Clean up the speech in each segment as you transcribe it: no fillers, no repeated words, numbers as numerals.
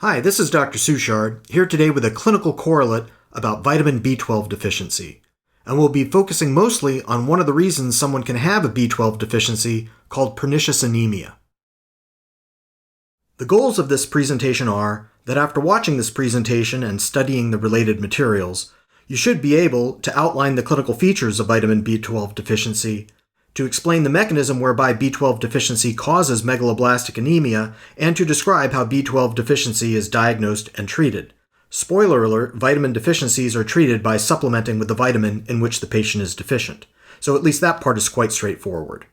Hi, this is Dr. Suchard, here today with a clinical correlate about vitamin B12 deficiency. And we'll be focusing mostly on one of the reasons someone can have a B12 deficiency called pernicious anemia. The goals of this presentation are that after watching this presentation and studying the related materials, you should be able to outline the clinical features of vitamin B12 deficiency, to explain the mechanism whereby B12 deficiency causes megaloblastic anemia, and to describe how B12 deficiency is diagnosed and treated. Spoiler alert, vitamin deficiencies are treated by supplementing with the vitamin in which the patient is deficient. So at least that part is quite straightforward.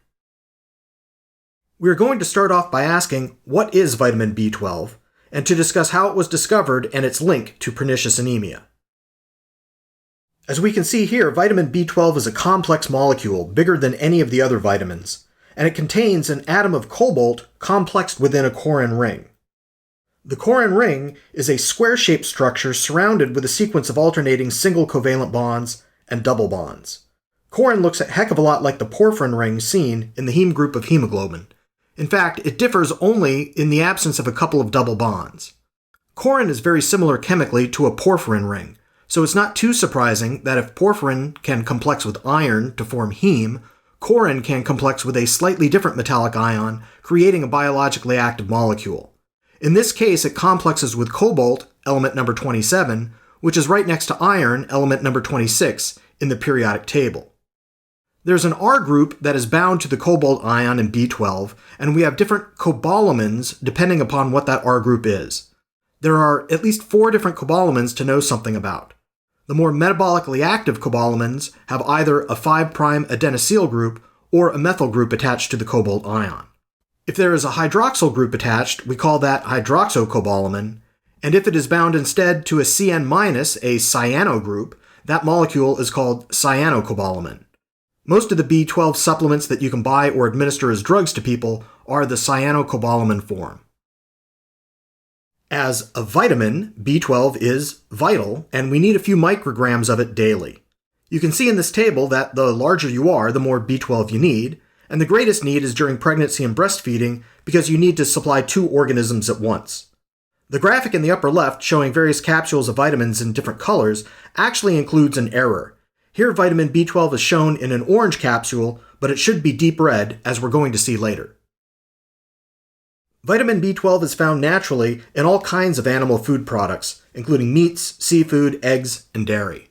We are going to start off by asking, what is vitamin B12, and to discuss how it was discovered and its link to pernicious anemia. As we can see here, vitamin B12 is a complex molecule, bigger than any of the other vitamins, and it contains an atom of cobalt complexed within a corrin ring. The corrin ring is a square-shaped structure surrounded with a sequence of alternating single covalent bonds and double bonds. Corrin looks a heck of a lot like the porphyrin ring seen in the heme group of hemoglobin. In fact, it differs only in the absence of a couple of double bonds. Corrin is very similar chemically to a porphyrin ring, so it's not too surprising that if porphyrin can complex with iron to form heme, corrin can complex with a slightly different metallic ion, creating a biologically active molecule. In this case, it complexes with cobalt, element number 27, which is right next to iron, element number 26, in the periodic table. There's an R group that is bound to the cobalt ion in B12, and we have different cobalamins depending upon what that R group is. There are at least 4 different cobalamins to know something about. The more metabolically active cobalamins have either a 5' adenosyl group or a methyl group attached to the cobalt ion. If there is a hydroxyl group attached, we call that hydroxocobalamin, and if it is bound instead to a CN-, a cyano group, that molecule is called cyanocobalamin. Most of the B12 supplements that you can buy or administer as drugs to people are the cyanocobalamin form. As a vitamin, B12 is vital, and we need a few micrograms of it daily. You can see in this table that the larger you are, the more B12 you need, and the greatest need is during pregnancy and breastfeeding because you need to supply 2 organisms at once. The graphic in the upper left showing various capsules of vitamins in different colors actually includes an error. Here vitamin B12 is shown in an orange capsule, but it should be deep red, as we're going to see later. Vitamin B12 is found naturally in all kinds of animal food products, including meats, seafood, eggs, and dairy.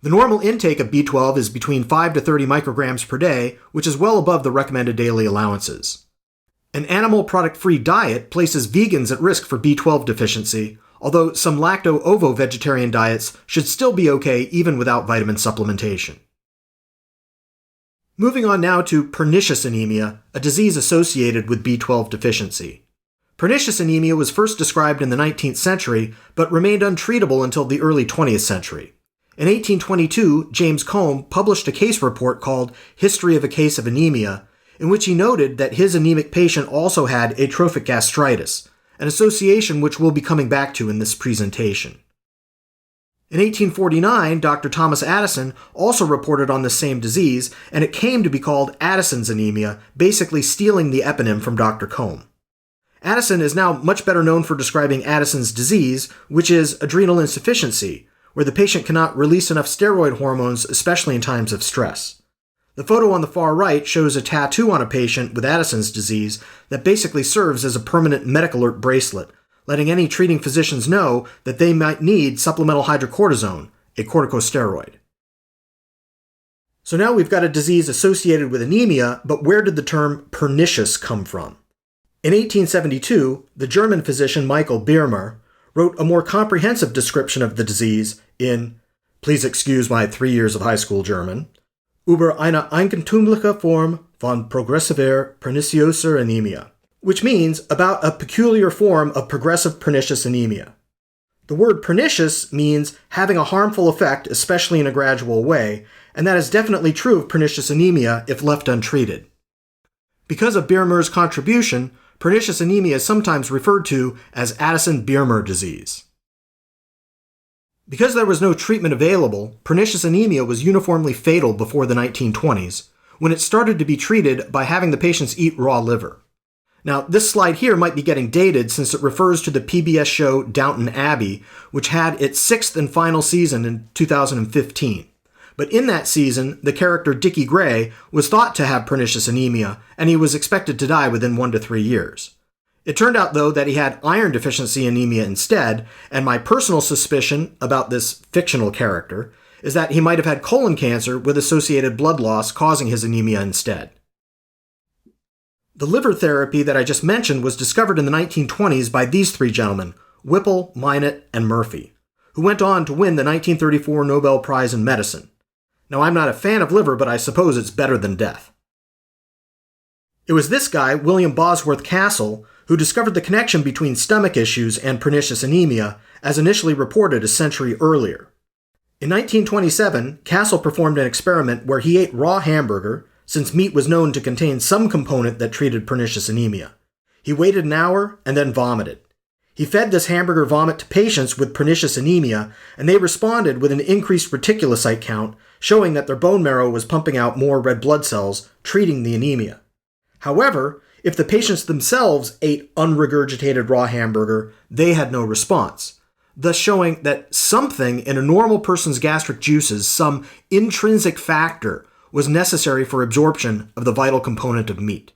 The normal intake of B12 is between 5 to 30 micrograms per day, which is well above the recommended daily allowances. An animal product-free diet places vegans at risk for B12 deficiency, although some lacto-ovo vegetarian diets should still be okay even without vitamin supplementation. Moving on now to pernicious anemia, a disease associated with B12 deficiency. Pernicious anemia was first described in the 19th century, but remained untreatable until the early 20th century. In 1822, James Combe published a case report called History of a Case of Anemia, in which he noted that his anemic patient also had atrophic gastritis, an association which we'll be coming back to in this presentation. In 1849, Dr. Thomas Addison also reported on the same disease, and it came to be called Addison's anemia, basically stealing the eponym from Dr. Combe. Addison is now much better known for describing Addison's disease, which is adrenal insufficiency, where the patient cannot release enough steroid hormones, especially in times of stress. The photo on the far right shows a tattoo on a patient with Addison's disease that basically serves as a permanent medical alert bracelet, letting any treating physicians know that they might need supplemental hydrocortisone, a corticosteroid. So now we've got a disease associated with anemia, but where did the term pernicious come from? In 1872, the German physician Michael Biermer wrote a more comprehensive description of the disease in, please excuse my 3 years of high school German, über eine eigentümliche Form von progressiver pernicioser Anemia, which means about a peculiar form of progressive pernicious anemia. The word pernicious means having a harmful effect, especially in a gradual way, and that is definitely true of pernicious anemia if left untreated. Because of Biermer's contribution, pernicious anemia is sometimes referred to as Addison-Biermer disease. Because there was no treatment available, pernicious anemia was uniformly fatal before the 1920s, when it started to be treated by having the patients eat raw liver. Now, this slide here might be getting dated since it refers to the PBS show Downton Abbey, which had its 6th and final season in 2015. But in that season, the character Dickie Gray was thought to have pernicious anemia, and he was expected to die within 1 to 3 years. It turned out, though, that he had iron deficiency anemia instead, and my personal suspicion about this fictional character is that he might have had colon cancer with associated blood loss causing his anemia instead. The liver therapy that I just mentioned was discovered in the 1920s by these 3 gentlemen, Whipple, Minot, and Murphy, who went on to win the 1934 Nobel Prize in Medicine. Now, I'm not a fan of liver, but I suppose it's better than death. It was this guy, William Bosworth Castle, who discovered the connection between stomach issues and pernicious anemia, as initially reported a century earlier. In 1927, Castle performed an experiment where he ate raw hamburger, since meat was known to contain some component that treated pernicious anemia. He waited an hour and then vomited. He fed this hamburger vomit to patients with pernicious anemia, and they responded with an increased reticulocyte count, showing that their bone marrow was pumping out more red blood cells, treating the anemia. However, if the patients themselves ate unregurgitated raw hamburger, they had no response, thus showing that something in a normal person's gastric juices, some intrinsic factor, was necessary for absorption of the vital component of meat.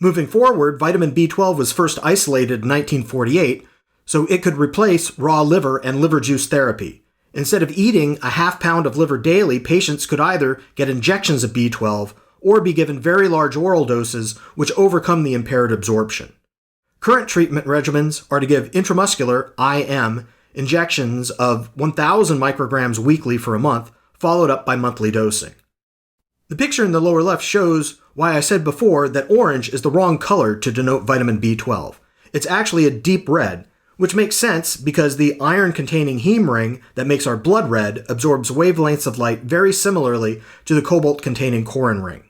Moving forward, vitamin B12 was first isolated in 1948, so it could replace raw liver and liver juice therapy. Instead of eating a half pound of liver daily, patients could either get injections of B12 or be given very large oral doses which overcome the impaired absorption. Current treatment regimens are to give intramuscular IM injections of 1,000 micrograms weekly for a month, followed up by monthly dosing. The picture in the lower left shows why I said before that orange is the wrong color to denote vitamin B12. It's actually a deep red, which makes sense because the iron-containing heme ring that makes our blood red absorbs wavelengths of light very similarly to the cobalt-containing corrin ring.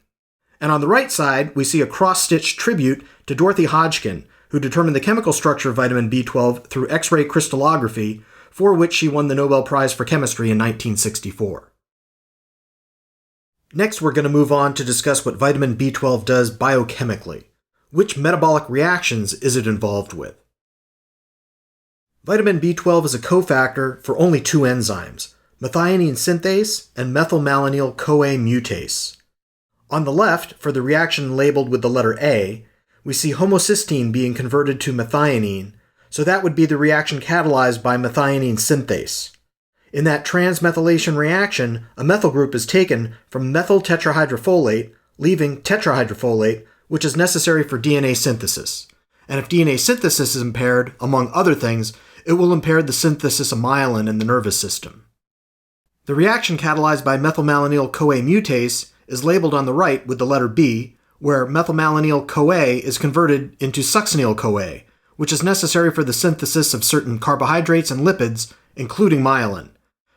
And on the right side, we see a cross-stitched tribute to Dorothy Hodgkin, who determined the chemical structure of vitamin B12 through X-ray crystallography, for which she won the Nobel Prize for Chemistry in 1964. Next, we're going to move on to discuss what vitamin B12 does biochemically. Which metabolic reactions is it involved with? Vitamin B12 is a cofactor for only 2 enzymes, methionine synthase and methylmalonyl-CoA mutase. On the left, for the reaction labeled with the letter A, we see homocysteine being converted to methionine, so that would be the reaction catalyzed by methionine synthase. In that transmethylation reaction, a methyl group is taken from methyl tetrahydrofolate, leaving tetrahydrofolate, which is necessary for DNA synthesis. And if DNA synthesis is impaired, among other things, it will impair the synthesis of myelin in the nervous system. The reaction catalyzed by methylmalonyl-CoA mutase is labeled on the right with the letter B, where methylmalonyl-CoA is converted into succinyl-CoA, which is necessary for the synthesis of certain carbohydrates and lipids, including myelin.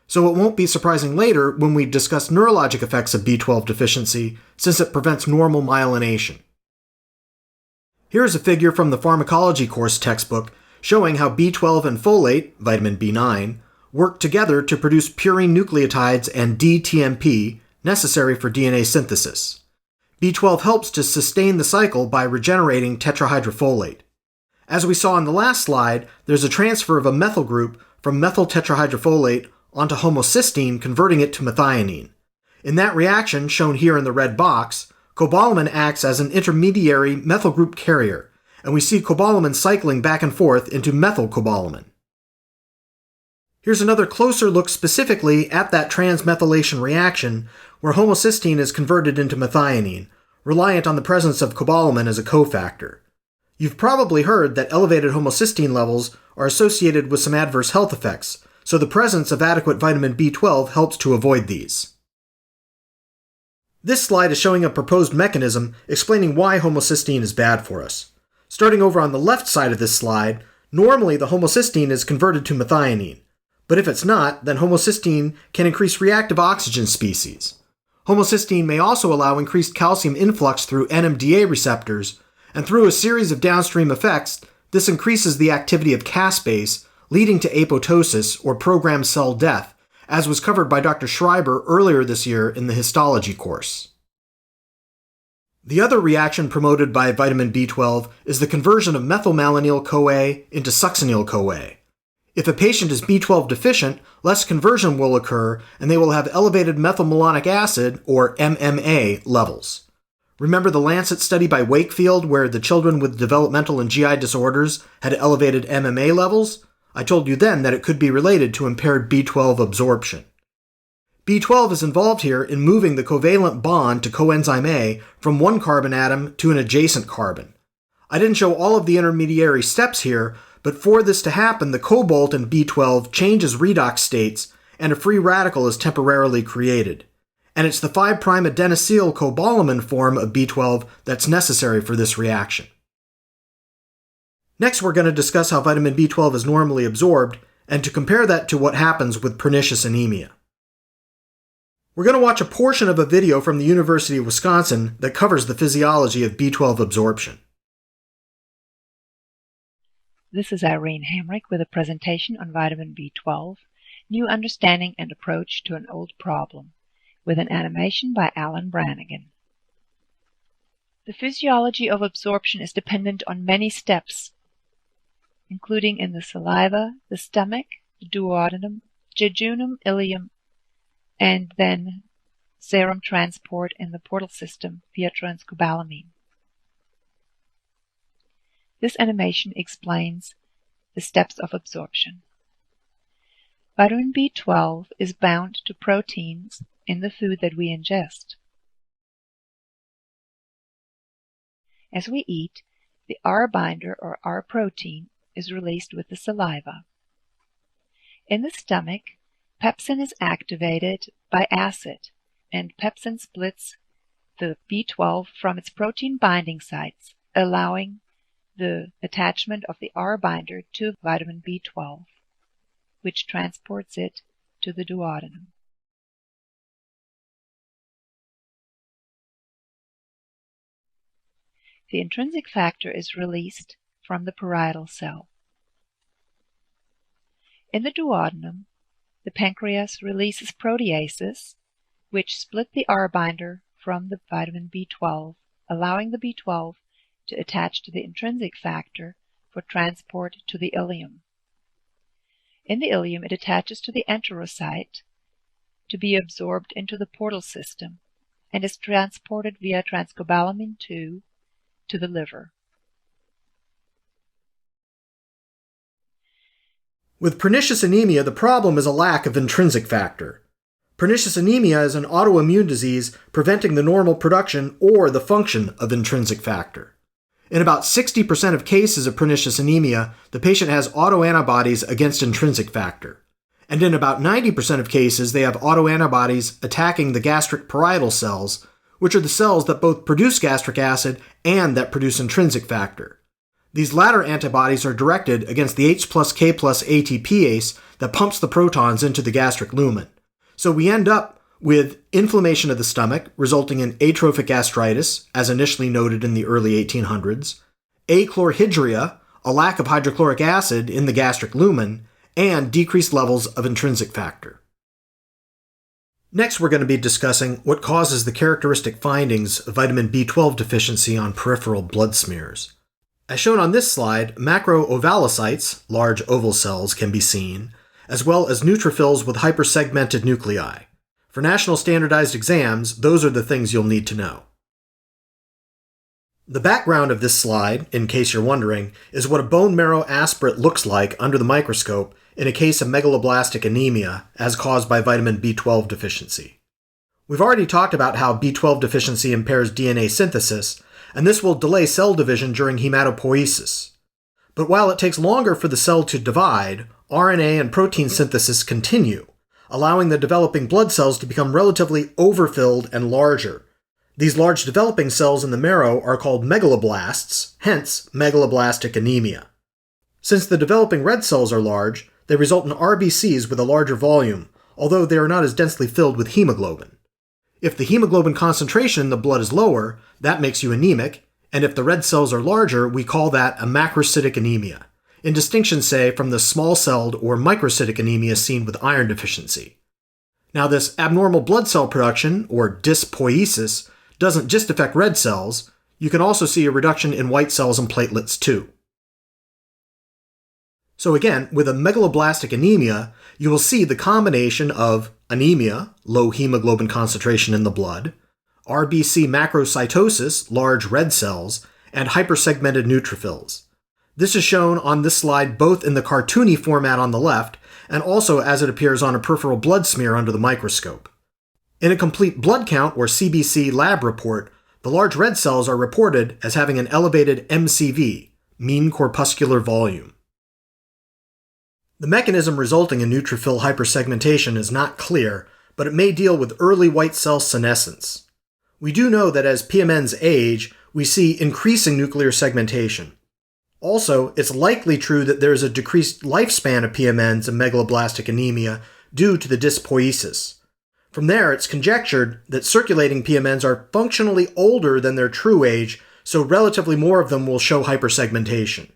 So it won't be surprising later when we discuss neurologic effects of B12 deficiency, since it prevents normal myelination. Here's a figure from the pharmacology course textbook showing how B12 and folate, vitamin B9, work together to produce purine nucleotides and DTMP necessary for DNA synthesis. B12 helps to sustain the cycle by regenerating tetrahydrofolate. As we saw in the last slide, there's a transfer of a methyl group from methyl tetrahydrofolate onto homocysteine, converting it to methionine. In that reaction, shown here in the red box, cobalamin acts as an intermediary methyl group carrier, and we see cobalamin cycling back and forth into methylcobalamin. Here's another closer look specifically at that transmethylation reaction, where homocysteine is converted into methionine, reliant on the presence of cobalamin as a cofactor. You've probably heard that elevated homocysteine levels are associated with some adverse health effects, so the presence of adequate vitamin B12 helps to avoid these. This slide is showing a proposed mechanism explaining why homocysteine is bad for us. Starting over on the left side of this slide, normally the homocysteine is converted to methionine, but if it's not, then homocysteine can increase reactive oxygen species. Homocysteine may also allow increased calcium influx through NMDA receptors, and through a series of downstream effects, this increases the activity of caspase, leading to apoptosis or programmed cell death, as was covered by Dr. Schreiber earlier this year in the histology course. The other reaction promoted by vitamin B12 is the conversion of methylmalonyl-CoA into succinyl-CoA. If a patient is B12 deficient, less conversion will occur and they will have elevated methylmalonic acid, or MMA, levels. Remember the Lancet study by Wakefield where the children with developmental and GI disorders had elevated MMA levels? I told you then that it could be related to impaired B12 absorption. B12 is involved here in moving the covalent bond to coenzyme A from one carbon atom to an adjacent carbon. I didn't show all of the intermediary steps here, but for this to happen, the cobalt in B12 changes redox states and a free radical is temporarily created. And it's the 5' adenosyl cobalamin form of B12 that's necessary for this reaction. Next, we're going to discuss how vitamin B12 is normally absorbed and to compare that to what happens with pernicious anemia. We're going to watch a portion of a video from the University of Wisconsin that covers the physiology of B12 absorption. This is Irene Hamrick with a presentation on vitamin B12, New Understanding and Approach to an Old Problem, with an animation by Alan Brannigan. The physiology of absorption is dependent on many steps, including in the saliva, the stomach, the duodenum, jejunum, ileum, and then serum transport in the portal system via transcobalamin. This animation explains the steps of absorption. Vitamin B12 is bound to proteins in the food that we ingest. As we eat, the R binder or R protein is released with the saliva. In the stomach, pepsin is activated by acid, and pepsin splits the B12 from its protein binding sites, allowing the attachment of the R binder to vitamin B12, which transports it to the duodenum. The intrinsic factor is released from the parietal cell. In the duodenum, the pancreas releases proteases, which split the R binder from the vitamin B12, allowing the B12 to attach to the intrinsic factor for transport to the ileum. In the ileum, it attaches to the enterocyte to be absorbed into the portal system and is transported via transcobalamin 2 to the liver. With pernicious anemia, the problem is a lack of intrinsic factor. Pernicious anemia is an autoimmune disease preventing the normal production or the function of intrinsic factor. In about 60% of cases of pernicious anemia, the patient has autoantibodies against intrinsic factor. And in about 90% of cases, they have autoantibodies attacking the gastric parietal cells, which are the cells that both produce gastric acid and that produce intrinsic factor. These latter antibodies are directed against the H plus K plus ATPase that pumps the protons into the gastric lumen. So we end up with inflammation of the stomach, resulting in atrophic gastritis, as initially noted in the early 1800s, achlorhydria, a lack of hydrochloric acid in the gastric lumen, and decreased levels of intrinsic factor. Next, we're going to be discussing what causes the characteristic findings of vitamin B12 deficiency on peripheral blood smears. As shown on this slide, macroovalocytes, large oval cells, can be seen, as well as neutrophils with hypersegmented nuclei. For national standardized exams, those are the things you'll need to know. The background of this slide, in case you're wondering, is what a bone marrow aspirate looks like under the microscope in a case of megaloblastic anemia as caused by vitamin B12 deficiency. We've already talked about how B12 deficiency impairs DNA synthesis, and this will delay cell division during hematopoiesis. But while it takes longer for the cell to divide, RNA and protein synthesis continue, allowing the developing blood cells to become relatively overfilled and larger. These large developing cells in the marrow are called megaloblasts, hence megaloblastic anemia. Since the developing red cells are large, they result in RBCs with a larger volume, although they are not as densely filled with hemoglobin. If the hemoglobin concentration in the blood is lower, that makes you anemic, and if the red cells are larger, we call that a macrocytic anemia, in distinction, say, from the small-celled or microcytic anemia seen with iron deficiency. Now, this abnormal blood cell production, or dyspoiesis, doesn't just affect red cells, you can also see a reduction in white cells and platelets too. So again, with a megaloblastic anemia, you will see the combination of anemia, low hemoglobin concentration in the blood, RBC macrocytosis, large red cells, and hypersegmented neutrophils. This is shown on this slide both in the cartoony format on the left and also as it appears on a peripheral blood smear under the microscope. In a complete blood count or CBC lab report, the large red cells are reported as having an elevated MCV, mean corpuscular volume. The mechanism resulting in neutrophil hypersegmentation is not clear, but it may deal with early white cell senescence. We do know that as PMNs age, we see increasing nuclear segmentation. Also, it's likely true that there is a decreased lifespan of PMNs and megaloblastic anemia due to the dyspoiesis. From there, it's conjectured that circulating PMNs are functionally older than their true age, so relatively more of them will show hypersegmentation.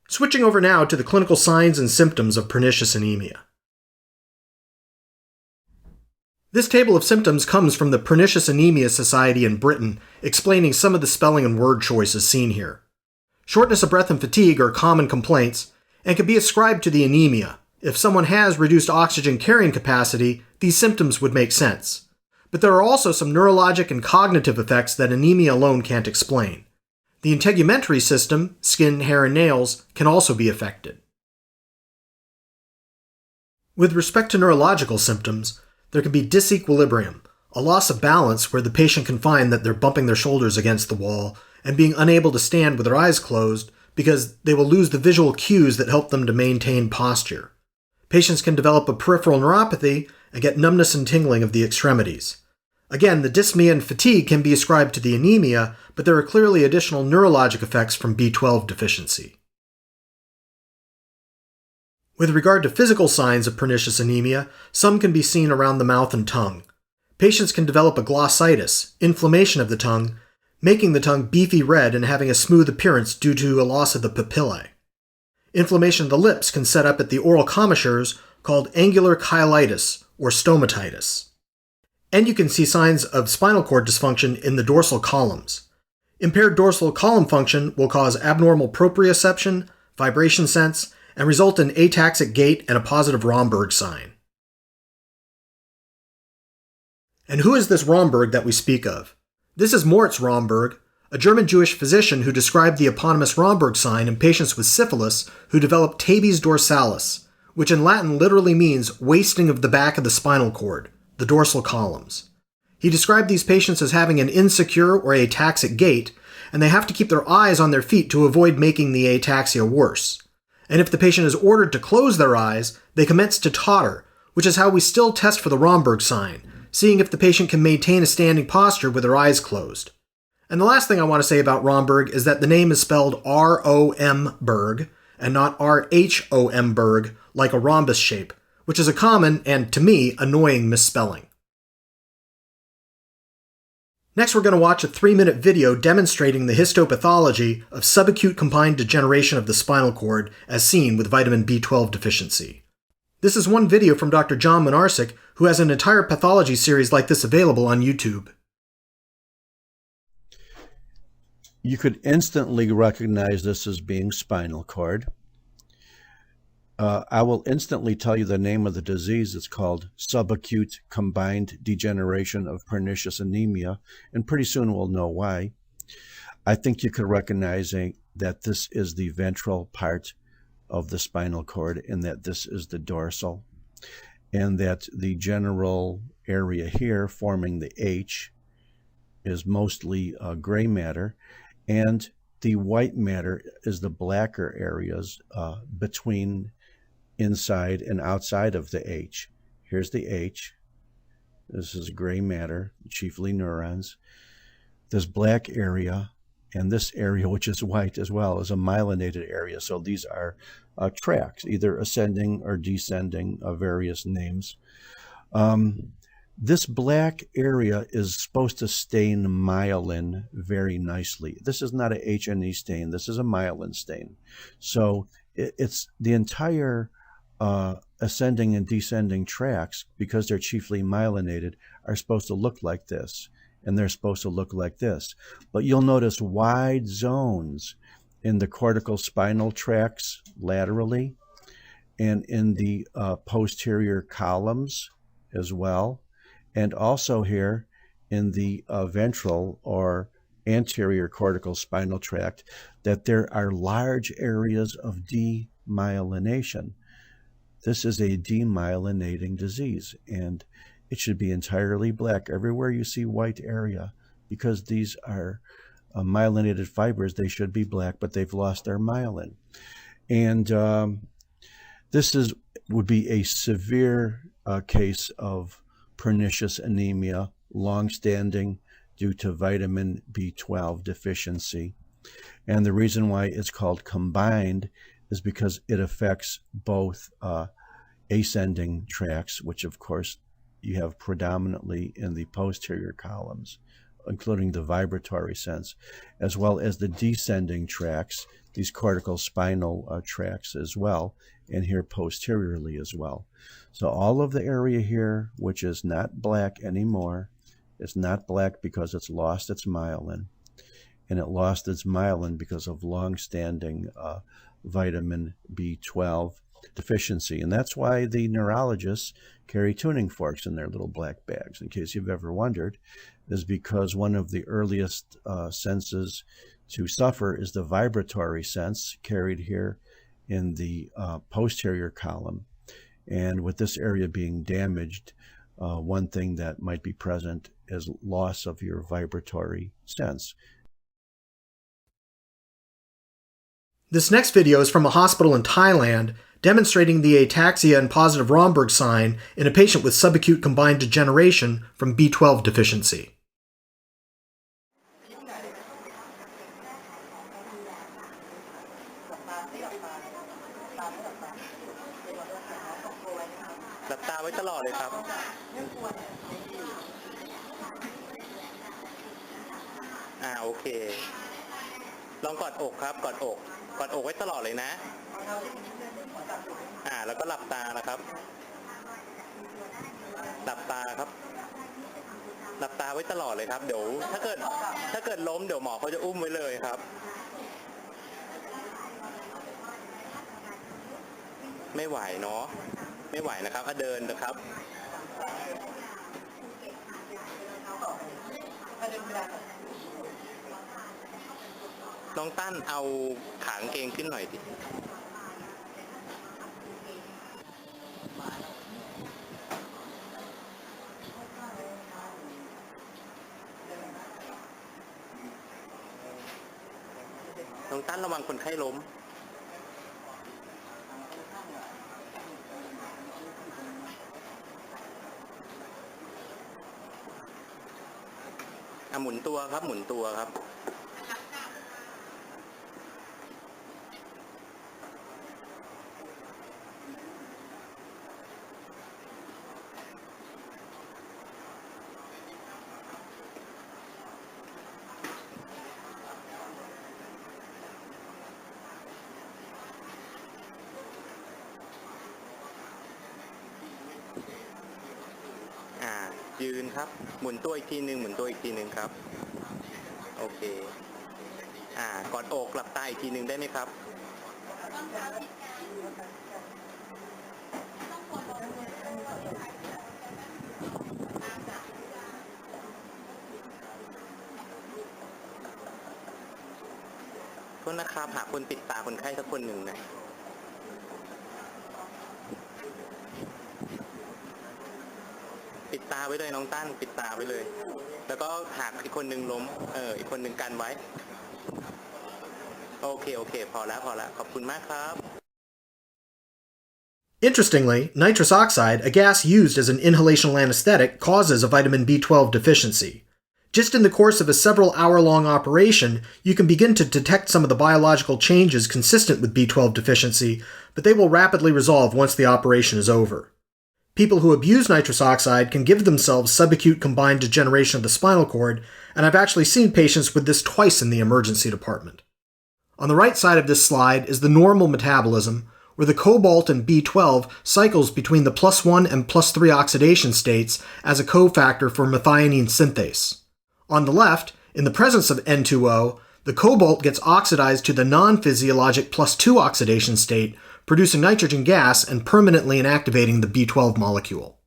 Switching over now to the clinical signs and symptoms of pernicious anemia. This table of symptoms comes from the Pernicious Anemia Society in Britain, explaining some of the spelling and word choices seen here. Shortness of breath and fatigue are common complaints, and can be ascribed to the anemia. If someone has reduced oxygen carrying capacity, these symptoms would make sense. But there are also some neurologic and cognitive effects that anemia alone can't explain. The integumentary system, skin, hair, and nails, can also be affected. With respect to neurological symptoms, there can be disequilibrium, a loss of balance where the patient can find that they're bumping their shoulders against the wall and being unable to stand with their eyes closed because they will lose the visual cues that help them to maintain posture. Patients can develop a peripheral neuropathy and get numbness and tingling of the extremities. Again, the dyspnea and fatigue can be ascribed to the anemia, but there are clearly additional neurologic effects from B12 deficiency. With regard to physical signs of pernicious anemia, some can be seen around the mouth and tongue. Patients can develop a glossitis, inflammation of the tongue, making the tongue beefy red and having a smooth appearance due to a loss of the papillae. Inflammation of the lips can set up at the oral commissures called angular chylitis or stomatitis. And you can see signs of spinal cord dysfunction in the dorsal columns. Impaired dorsal column function will cause abnormal proprioception, vibration sense, and result in ataxic gait and a positive Rombergs sign. And who is this Romberg that we speak of? This is Moritz Romberg, a German Jewish physician who described the eponymous Rombergs sign in patients with syphilis who developed tabes dorsalis, which in Latin literally means wasting of the back of the spinal cord, the dorsal columns. He described these patients as having an insecure or ataxic gait, and they have to keep their eyes on their feet to avoid making the ataxia worse. And if the patient is ordered to close their eyes, they commence to totter, which is how we still test for the Rombergs sign, seeing if the patient can maintain a standing posture with their eyes closed. And the last thing I want to say about Romberg is that the name is spelled R-O-M-berg and not R-H-O-M-berg like a rhombus shape, which is a common and, to me, annoying misspelling. Next, we're going to watch a 3-minute video demonstrating the histopathology of subacute combined degeneration of the spinal cord as seen with vitamin B12 deficiency. This is one video from Dr. John Minarsik, who has an entire pathology series like this available on YouTube. You could instantly recognize this as being spinal cord. I will instantly tell you the name of the disease. It's called subacute combined degeneration of pernicious anemia, and pretty soon we'll know why. I think you could recognize that this is the ventral part of the spinal cord and that this is the dorsal, and that the general area here forming the H is mostly gray matter, and the white matter is the blacker areas between inside and outside of the H. Here's the H. This is gray matter, chiefly neurons. This black area and this area, which is white as well, is a myelinated area. So these are tracts, either ascending or descending of various names. This black area is supposed to stain myelin very nicely. This is not a H&E stain. This is a myelin stain. So it's the entire ascending and descending tracts, because they're chiefly myelinated, are supposed to look like this, and they're supposed to look like this. But you'll notice wide zones in the cortical spinal tracts laterally, and in the posterior columns as well, and also here in the ventral or anterior cortical spinal tract, that there are large areas of demyelination. This is a demyelinating disease, and it should be entirely black everywhere you see white area, because these are myelinated fibers. They should be black, but they've lost their myelin. And this would be a severe case of pernicious anemia, long-standing, due to vitamin B12 deficiency. And the reason why it's called combined is because it affects both ascending tracts, which of course you have predominantly in the posterior columns, including the vibratory sense, as well as the descending tracts, these cortical spinal tracts as well, and here posteriorly as well. So all of the area here, which is not black anymore, it's not black because it's lost its myelin, and it lost its myelin because of long-standing vitamin B12 deficiency. And that's why the neurologists carry tuning forks in their little black bags, in case you've ever wondered, is because one of the earliest senses to suffer is the vibratory sense, carried here in the posterior column. And with this area being damaged, one thing that might be present is loss of your vibratory sense. This next video is from a hospital in Thailand demonstrating the ataxia and positive Rombergs sign in a patient with subacute combined degeneration from B12 deficiency.โอเคลองกอดอกครับกอดอกไว้ตลอดเลยนะแล้วก็หลับตานะครับหลับตาครับหลับตาไว้ตลอดเลยครับเดี๋ยวถ้าเกิดล้มเดี๋ยวหมอเขาจะอุ้มไว้เลยครับไม่ไหวเนาะไม่ไหวนะครับเดินนะครับน้องตั้นเอาขากางเกงขึ้นหน่อยดิน้องตั้นระวังคนไข้ล้มหมุนตัวครับหมุนตัวครับยืนครับหมุนตัวอีกทีหนึ่งหมุนตัวอีกทีหนึ่งครับโอเคกอดอกหลับตาอีกทีหนึ่งได้ไหมครับโทษนะครับหาคนปิดตาคนไข้สักคนหนึ่งนะปิดตาไว้เลยน้องตั้นปิดตาไว้เลยแล้วก็หากอีกคนหนึ่งล้มอีกคนหนึ่งกันไว้โอเคพอแล้วขอบคุณมากครับ Interestingly, nitrous oxide, a gas used as an inhalational anesthetic, causes a vitamin B12 deficiency. Just in the course of a several-hour-long operation, you can begin to detect some of the biological changes consistent with B12 deficiency, but they will rapidly resolve once the operation is over. People who abuse nitrous oxide can give themselves subacute combined degeneration of the spinal cord, and I've actually seen patients with this twice in the emergency department. On the right side of this slide is the normal metabolism, where the cobalt in B12 cycles between the +1 and +3 oxidation states as a cofactor for methionine synthase. On the left, in the presence of N2O, the cobalt gets oxidized to the non-physiologic +2 oxidation state, producing nitrogen gas and permanently inactivating the B12 molecule.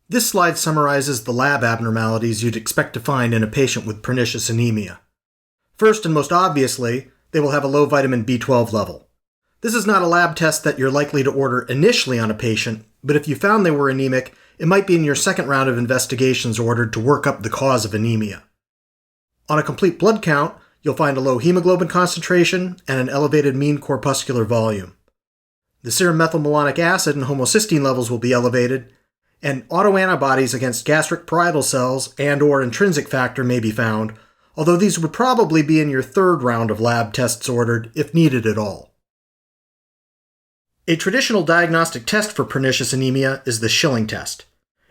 This slide summarizes the lab abnormalities you'd expect to find in a patient with pernicious anemia. First and most obviously, they will have a low vitamin B12 level. This is not a lab test that you're likely to order initially on a patient, but if you found they were anemic, it might be in your second round of investigations ordered to work up the cause of anemia. On a complete blood count, you'll find a low hemoglobin concentration and an elevated mean corpuscular volume. The serum methylmalonic acid and homocysteine levels will be elevated, and autoantibodies against gastric parietal cells and/or intrinsic factor may be found, although these would probably be in your third round of lab tests ordered, if needed at all. A traditional diagnostic test for pernicious anemia is the Schilling test.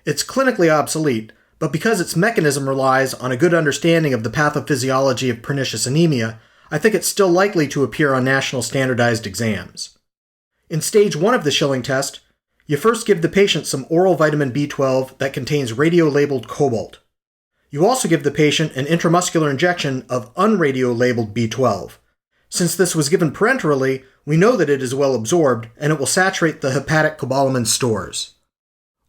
It's clinically obsolete, but because its mechanism relies on a good understanding of the pathophysiology of pernicious anemia, I think it's still likely to appear on national standardized exams. In stage 1 of the Schilling test, you first give the patient some oral vitamin B12 that contains radio-labeled cobalt. You also give the patient an intramuscular injection of unradio-labeled B12. Since this was given parenterally, we know that it is well absorbed and it will saturate the hepatic cobalamin stores.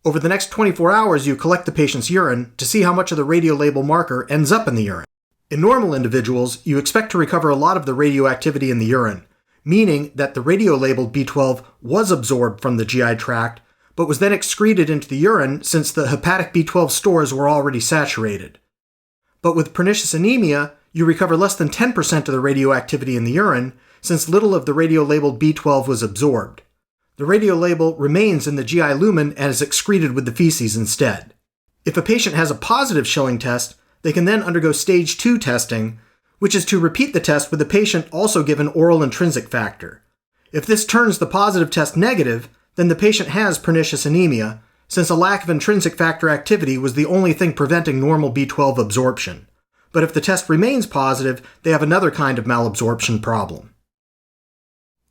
Over the next 24 hours, you collect the patient's urine to see how much of the radio-label marker ends up in the urine. In normal individuals, you expect to recover a lot of the radioactivity in the urine, meaning that the radio-labeled B12 was absorbed from the GI tract, but was then excreted into the urine since the hepatic B12 stores were already saturated. But with pernicious anemia, you recover less than 10% of the radioactivity in the urine, since little of the radio-labeled B12 was absorbed. The radiolabel remains in the GI lumen and is excreted with the feces instead. If a patient has a positive Schilling test, they can then undergo stage 2 testing, which is to repeat the test with a patient also given oral intrinsic factor. If this turns the positive test negative, then the patient has pernicious anemia, since a lack of intrinsic factor activity was the only thing preventing normal B12 absorption. But if the test remains positive, they have another kind of malabsorption problem.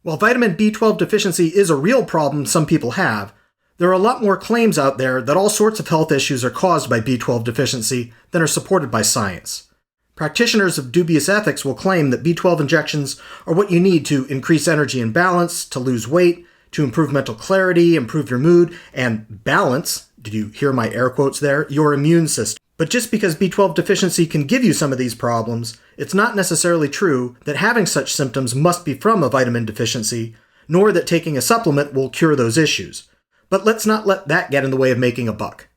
While vitamin B12 deficiency is a real problem some people have, there are a lot more claims out there that all sorts of health issues are caused by B12 deficiency than are supported by science. Practitioners of dubious ethics will claim that B12 injections are what you need to increase energy and balance, to lose weight, to improve mental clarity, improve your mood, and balance, did you hear my air quotes there, your immune system. But just because B12 deficiency can give you some of these problems, it's not necessarily true that having such symptoms must be from a vitamin deficiency, nor that taking a supplement will cure those issues. But let's not let that get in the way of making a buck.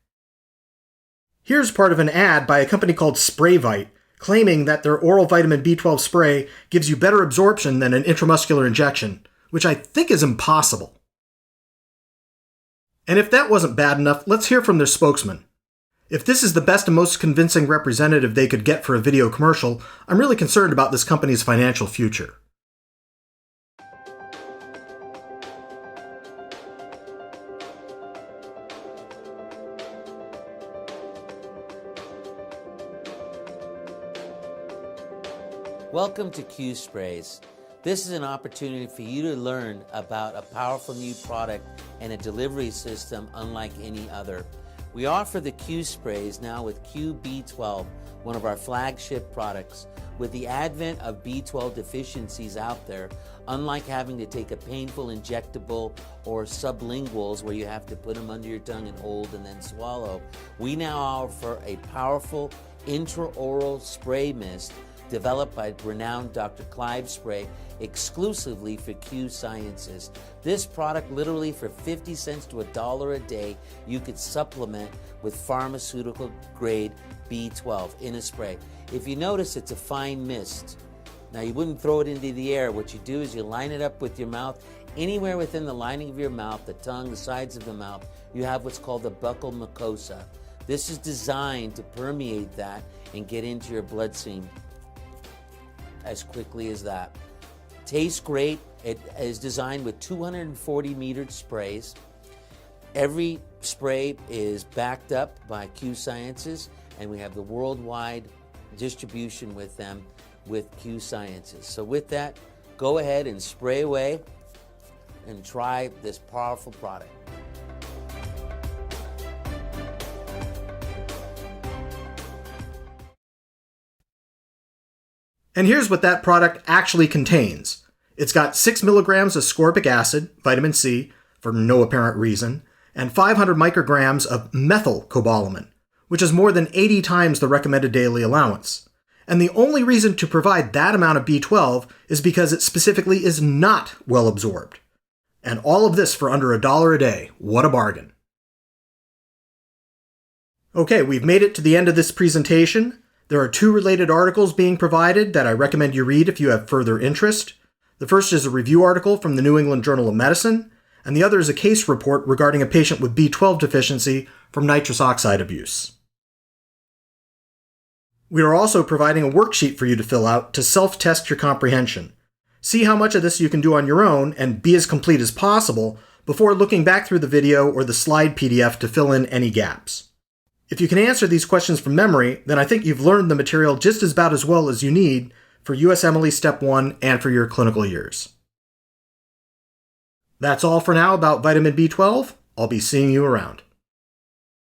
Here's part of an ad by a company called Sprayvite, claiming that their oral vitamin B12 spray gives you better absorption than an intramuscular injection, which I think is impossible. And if that wasn't bad enough, let's hear from their spokesman. If this is the best and most convincing representative they could get for a video commercial, I'm really concerned about this company's financial future. Welcome to Q Sprays. This is an opportunity for you to learn about a powerful new product and a delivery system unlike any other. We offer the Q Sprays now with QB12, one of our flagship products. With the advent of B12 deficiencies out there, unlike having to take a painful injectable or sublinguals where you have to put them under your tongue and hold and then swallow, we now offer a powerful intraoral spray mist developed by renowned Dr. Clive Spray exclusively for Q Sciences. This product, literally for 50 cents to $1 a day, you could supplement with pharmaceutical grade B12 in a spray. If you notice, it's a fine mist. Now, you wouldn't throw it into the air. What you do is you line it up with your mouth. Anywhere within the lining of your mouth, the tongue, the sides of the mouth, you have what's called the buccal mucosa. This is designed to permeate that and get into your bloodstream as quickly as that. Tastes great. It is designed with 240 metered sprays. Every spray is backed up by Q Sciences, and we have the worldwide distribution with them with Q Sciences. So with that, go ahead and spray away and try this powerful product. And here's what that product actually contains. It's got 6 milligrams of ascorbic acid, vitamin C, for no apparent reason, and 500 micrograms of methylcobalamin, which is more than 80 times the recommended daily allowance. And the only reason to provide that amount of B12 is because it specifically is not well absorbed. And all of this for under $1 a day. What a bargain. Okay, we've made it to the end of this presentation. There are 2 related articles being provided that I recommend you read if you have further interest. The first is a review article from the New England Journal of Medicine, and the other is a case report regarding a patient with B12 deficiency from nitrous oxide abuse. We are also providing a worksheet for you to fill out to self-test your comprehension. See how much of this you can do on your own and be as complete as possible before looking back through the video or the slide PDF to fill in any gaps. If you can answer these questions from memory, then I think you've learned the material just about as well as you need for USMLE Step 1 and for your clinical years. That's all for now about vitamin B12. I'll be seeing you around.